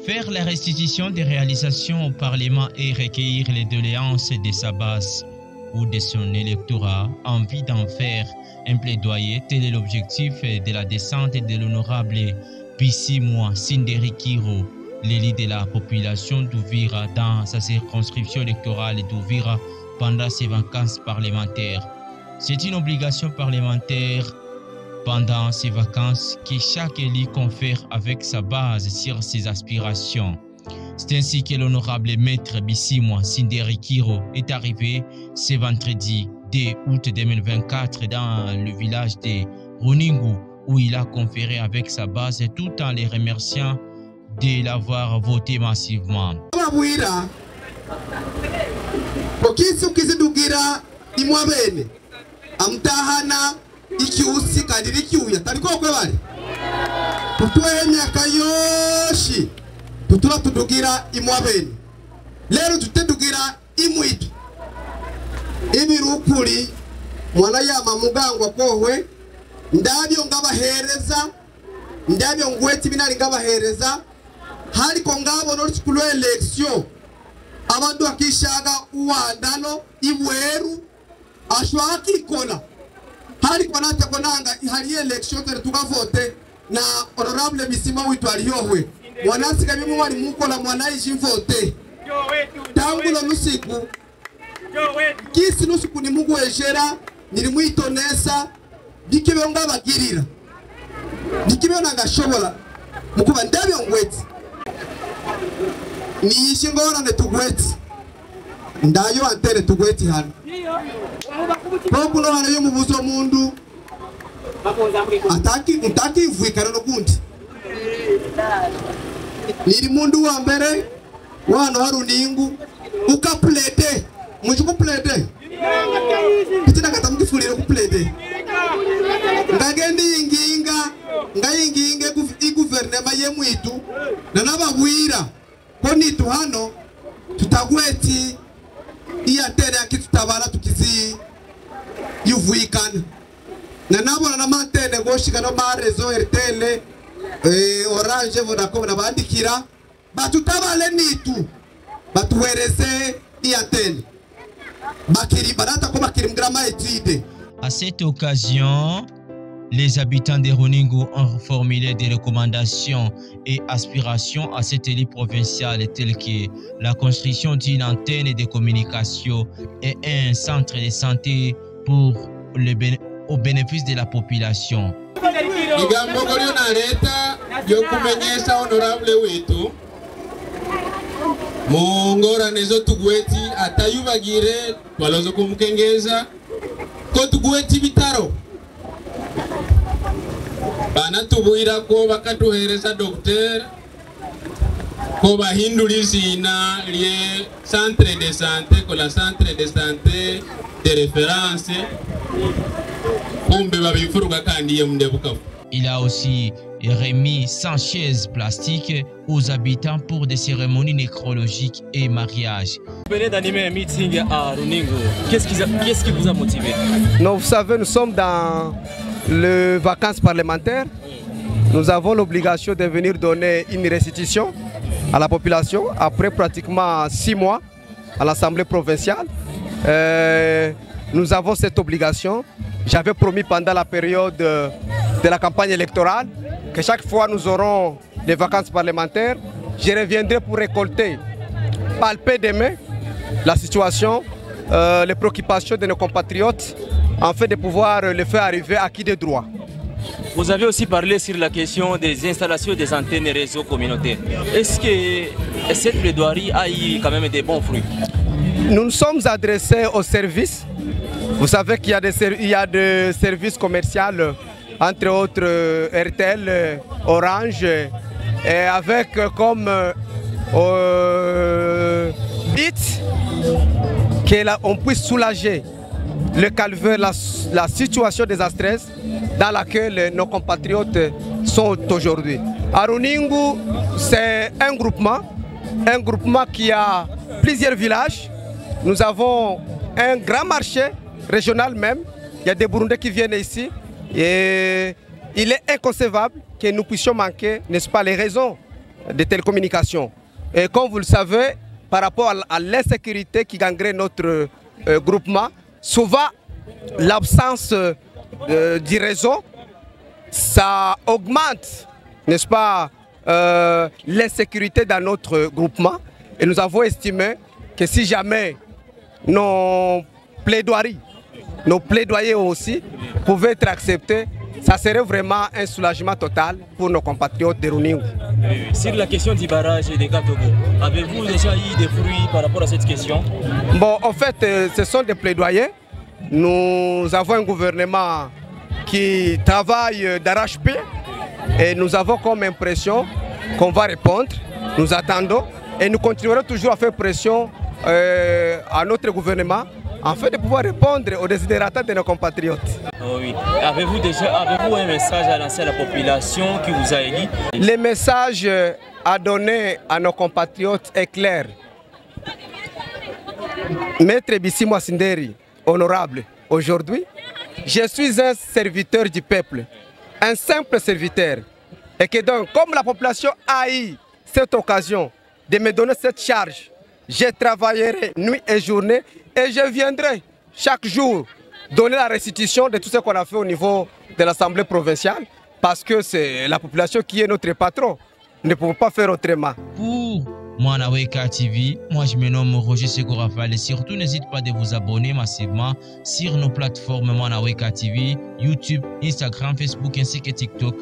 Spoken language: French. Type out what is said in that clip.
faire la restitution des réalisations au Parlement et recueillir les doléances de sa base ou de son électorat en vue d'en faire un plaidoyer. Tel est l'objectif de la descente de l'honorable Bisimwa Sinderikiro, l'élu de la population d'Uvira dans sa circonscription électorale d'Uvira pendant ses vacances parlementaires. C'est une obligation parlementaire pendant ces vacances que chaque élu confère avec sa base sur ses aspirations. C'est ainsi que l'honorable maître Bisimwa Sinderikiro est arrivé ce vendredi 2 août 2024 dans le village de Runingu où il a conféré avec sa base tout en les remerciant de l'avoir voté massivement. Ikiusi kadiri kiuya taliko kwe bali tutuwe myaka yoshi tutula tudugira imwabeni lero tutedugira imwitu ibirukuri mwana yama mugangwa kohwe ndabyo ngabahereza ndabyo ngweti binari ngabahereza hariko ngabo no sikulu election abantu akishaga uwandano ibweru ashwaki kola hari kwa nate konanga hari election tere tukavote na honorable Bisimwa witu aliyohwe mwanasi kabimu wali mukola mwanaishi vote tangu no musiku kisi nusuku ni mugu ejera nilimwitonesa dikibe ngabagirira dikibe nangashobora mukuba ndabyo ngweti niyishi ngora ne tugweti ndayo antere tugweti hano Pokulo hano yo mubuzo mundu utaki vuikana no kundi niri mundu wa mbere wano Haruningu ukaplete mujuko plete kitina kata mukifulira ku plete ngagendi ngayinginge ku guvernema yemwitu na nababwira ko nitu hano tutagweti iya tere akitutabara tukizi yuvuikana na nabona na mantene goshika no marezo RTL Orange Vodacom na bandikira batutabale nitu batuwereze iya tere bakiri barata ko bakiri mgrama etide. À cette occasion, les habitants de Runingu ont formulé des recommandations et aspirations à cet élu provincial telles que la construction d'une antenne de communication et un centre de santé pour au bénéfice de la population. Mongora nezo tugweti atayubagire walozo kumukengeza ko tugweti bitaro bana tubuira ko bakatuhereza docteur ko bahindulizina liye centre de santé ko la centre de santé de référence kumbe babifuruga kandi yemndebuka. Il a aussi remis 100 chaises plastiques aux habitants pour des cérémonies nécrologiques et mariages. Vous venez d'animer un meeting à Runingu. Qu'est-ce qui vous a motivé? Non, vous savez, nous sommes dans les vacances parlementaires. Nous avons l'obligation de venir donner une restitution à la population après pratiquement 6 mois à l'Assemblée provinciale. Nous avons cette obligation. J'avais promis pendant la période de la campagne électorale que chaque fois nous aurons des vacances parlementaires, je reviendrai pour récolter, palper des mains la situation, les préoccupations de nos compatriotes, en fait de pouvoir les faire arriver à qui de droit. Vous avez aussi parlé sur la question des installations des antennes et réseaux communautaires. Est-ce que cette plaidoirie a eu quand même des bons fruits? Nous nous sommes adressés aux services. Vous savez qu'il y a des services commerciaux, entre autres RTL, Orange, et avec comme but qu'on puisse soulager le calvaire, la situation désastreuse dans laquelle nos compatriotes sont aujourd'hui. À Runingu, c'est un groupement qui a plusieurs villages. Nous avons un grand marché régional même. Il y a des Burundais qui viennent ici. Et il est inconcevable que nous puissions manquer, n'est-ce pas, les raisons des télécommunications. Et comme vous le savez, par rapport à l'insécurité qui gangrène notre groupement, souvent l'absence du réseau, ça augmente, n'est-ce pas, l'insécurité dans notre groupement. Et nous avons estimé que si jamais nos plaidoyers aussi pouvaient être acceptés, ça serait vraiment un soulagement total pour nos compatriotes de Runingou. Sur la question du barrage de Katogo, avez-vous déjà eu des fruits par rapport à cette question? Bon, en fait, ce sont des plaidoyers. Nous avons un gouvernement qui travaille d'arrache-pied et nous avons comme impression qu'on va répondre. Nous attendons et nous continuerons toujours à faire pression à notre gouvernement afin de pouvoir répondre aux desiderata de nos compatriotes. Oh oui. Avez-vous un message à lancer à la population qui vous a élu? Le message à donner à nos compatriotes est clair. Maître Bissimo Sinderi, honorable, aujourd'hui, je suis un serviteur du peuple, un simple serviteur. Et que donc, comme la population a eu cette occasion de me donner cette charge, je travaillerai nuit et journée et je viendrai chaque jour donner la restitution de tout ce qu'on a fait au niveau de l'Assemblée provinciale parce que c'est la population qui est notre patron. Nous ne pouvons pas faire autrement. Pour Manaweka TV, moi je me nomme Roger Segorafal et surtout n'hésitez pas de vous abonner massivement sur nos plateformes Manaweka TV, YouTube, Instagram, Facebook ainsi que TikTok